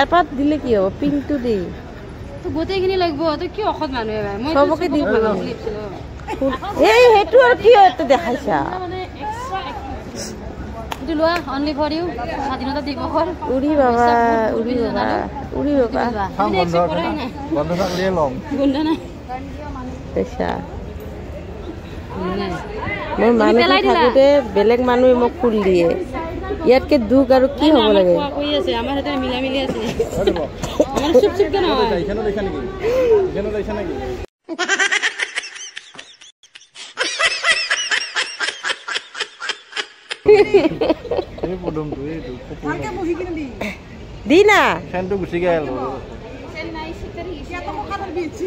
এপাত দিলে কি হ'ব পিংকটো দি গোটেইখিনি লাগিব তো কি অখত মানুহে মই সবকে দি এই হেতু আর কি এটা দেখাইছা মানে এক্সট্রা এটো লোৱা অনলি ফৰ ইউ স্বাধীনতা দিৱসৰ উৰি বাবা উৰি বাবা উৰি বাবা বন্ধ থাকলে লম গুন্ডা নাই পইচা মোৰ মানুহ থাকোতে বেলেগ মানুহে মোক ফুল দিয়ে ইয়াতকে দুখ আৰু কি হ'ব লাগে কৈ আছে আমাৰ হাতে মিলা মিলি আছে আমাৰ চুপ চুপ কেন হয় এখানে লেখা নেকি এখানে লেখা নাকি এই পদম তো এই কালকে বহি কিনে দি না ফ্যানটো গুছি গেল সেন নাই সিটার হিসা তো কালার বিছি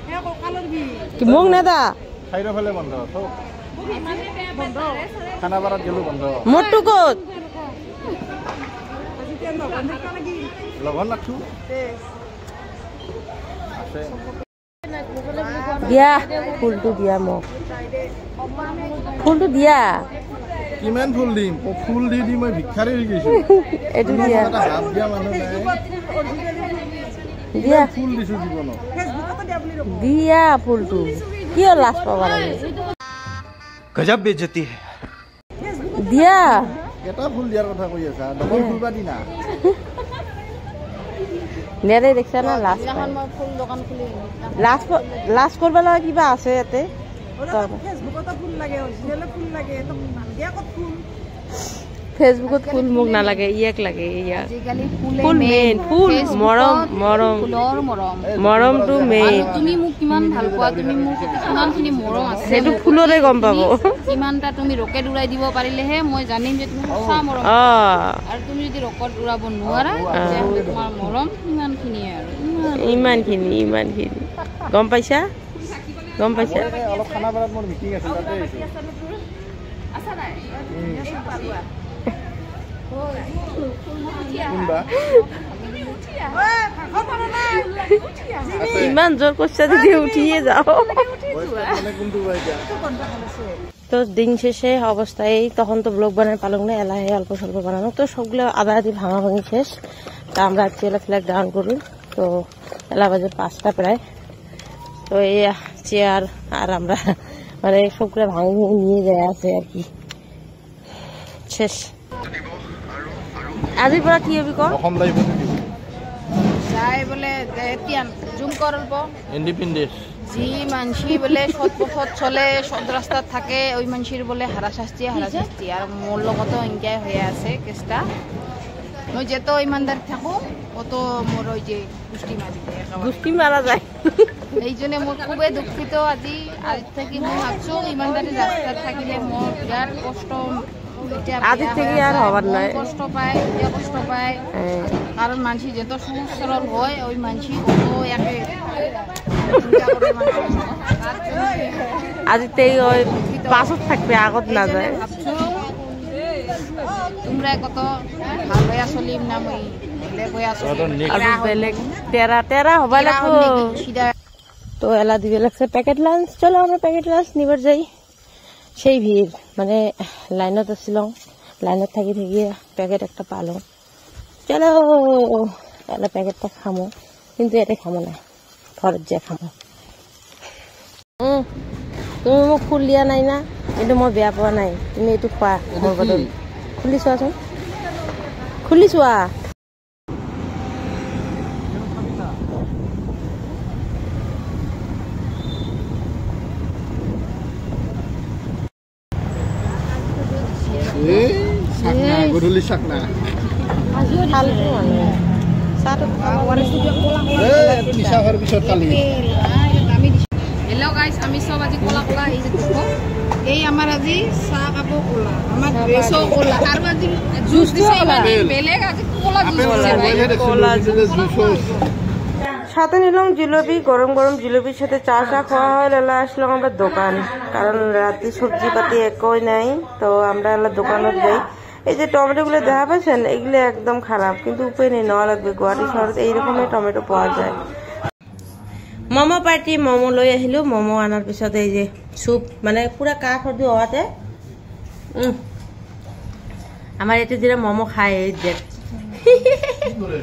হে কো কালার বি কি মং না দা খাইরা ফেলে বন্ধ তো বন্ধ খানা বারাত গেল বন্ধ মোটু কোত লগন নাকু আছে দিয়া ফুলটো দিয়া মোক ফুলটো দিয়া কিমান ফুল দিম ফুল দি দি মই ভিক্ষাৰী হৈ গৈছো এটো দিয়া এটা হাত দিয়া মানুহ নাই দিয়া ফুল দিছো জীৱন দিয়া ফুলটো কি লাজ পাবা লাগে গজব বেজতি হে দিয়া এটা ফুল দিয়াৰ কথা কৈ আছা ডবল ফুল বা দিনা নেৰে দেখছা না লাজ এখন মই ফুল দোকান খুলি লাজ কৰবা লাগা কিবা আছে ইয়াতে ফেসবুকত ফুল লাগে অরিজিনাল ফুল লাগে তো দিয়া কত ফুল ফেসবুকত ফুল মোক নালাগে ইয়াক লাগে ইয়া আজিকালি ফুলে ফুল মেইন ফুল মৰম মৰম ফুলৰ মৰম মৰমটো মেইন তুমি মোক কিমান ভাল পোৱা তুমি মোক কিমানখিনি মৰম আছে সেইটো ফুলৰে গম পাব কিমানটা তুমি ৰকেট উৰাই দিব পাৰিলেহে মই জানিম যে তুমি সঁচা মৰম আৰু তুমি যদি ৰকেট উৰাব নোৱাৰা তেতিয়াহ'লে তোমাৰ মৰম কিমানখিনি আৰু ইমানখিনি গম পাইছা গম পাইছা অলপ খানা বাৰাত মোৰ মিটিং আছে তাতে আছা নাই কোনবা ইমান জোর করছে যদি উঠিয়ে যাও তো দিন শেষে অবস্থায় তখন তো ব্লগ বানায় পালং না এলাহে অল্প স্বল্প বানানো তো সবগুলো আধা আধি ভাঙা ভাঙি শেষ তা আমরা চেলা ফ্ল্যাগ ডাউন করি তো এলা বাজে 5টা প্রায় তো এই চেয়ার আর আমরা মানে সবগুলো ভাঙি নিয়ে যায় আছে আর কি শেষ আজিৰ পৰা কি হবি ক অসম লাইভ যাই বলে এতিয়া জুম করব ইন্ডিপেন্ডেন্স জি মানসি বলে সৎ পথত চলে সৎ রাস্তাত থাকে ওই মানসির বলে হারাশাস্তি আর মোর লগতো ইনকাই হয়ে আছে কেসটা মই যেত ইমানদার থাকো অত মোর ওই যে গুষ্টি মারা যায় এই জন্য মোর খুবই দুঃখিত আজ থেকে মই ভাবছো ইমানদারি রাস্তাত থাকিলে মোর বিরাট কষ্ট আজ থেকে আর হবার নয় কষ্ট পায় কারণ মানসি যত সহজ সরল হয় ওই মানসি কত একে আজ থেকে ওই পাছত থাকবে আগত না যায় তোমরা কত ভালো চলিম না মই বেলেগ তেরা হবা লাগবো তো এলা দিবে লাগছে প্যাকেট লাঞ্চ চলো আমরা প্যাকেট লাঞ্চ নিবার যাই সেই ভিড় মানে লাইনত আসছিলাম লাইনত থাকি প্যাকেট একটা পালো চলো এলা প্যাকেটটা খামো কিন্তু এটা খামো না ঘরত যা খামো তুমি মোক ফুল দিয়া নাই না কিন্তু মই বেয়া পোৱা নাই তুমি এইটো খোৱা মোৰ বদল খুলি চোৱাচোন খুলি চোৱা গধূলি চাকনা হেল্ল' গাইজ আমি সব আজি কোলা কোলা এই যে দেখো এই আমার আজি চাহ কাপো কোলা আমার ড্রেসও কোলা আর আজি জুস দিছে মানে বেলেগ আজি কোলা জুস সাথে নিলাম জিলাপি গরম গরম জিলাপির সাথে চা খাওয়া হয় এলা আসলাম আমরা দোকান কারণ রাতে সবজি পাতি একই নাই তো আমরা এলা দোকানত যাই এই যে টমেটোগুলো দেখা পাচ্ছেন এগুলো একদম খারাপ কিন্তু উপায় নেই নেওয়া লাগবে গুয়াহাটি শহরে এইরকমের টমেটো পাওয়া যায় মমো পার্টি মমো লৈ আহিলো মমো আনার পিছত এই যে স্যুপ মানে পুরা কাহ সর্দি হওয়াতে আমার এতে যেটা মমো খায় এই দেখ কি করে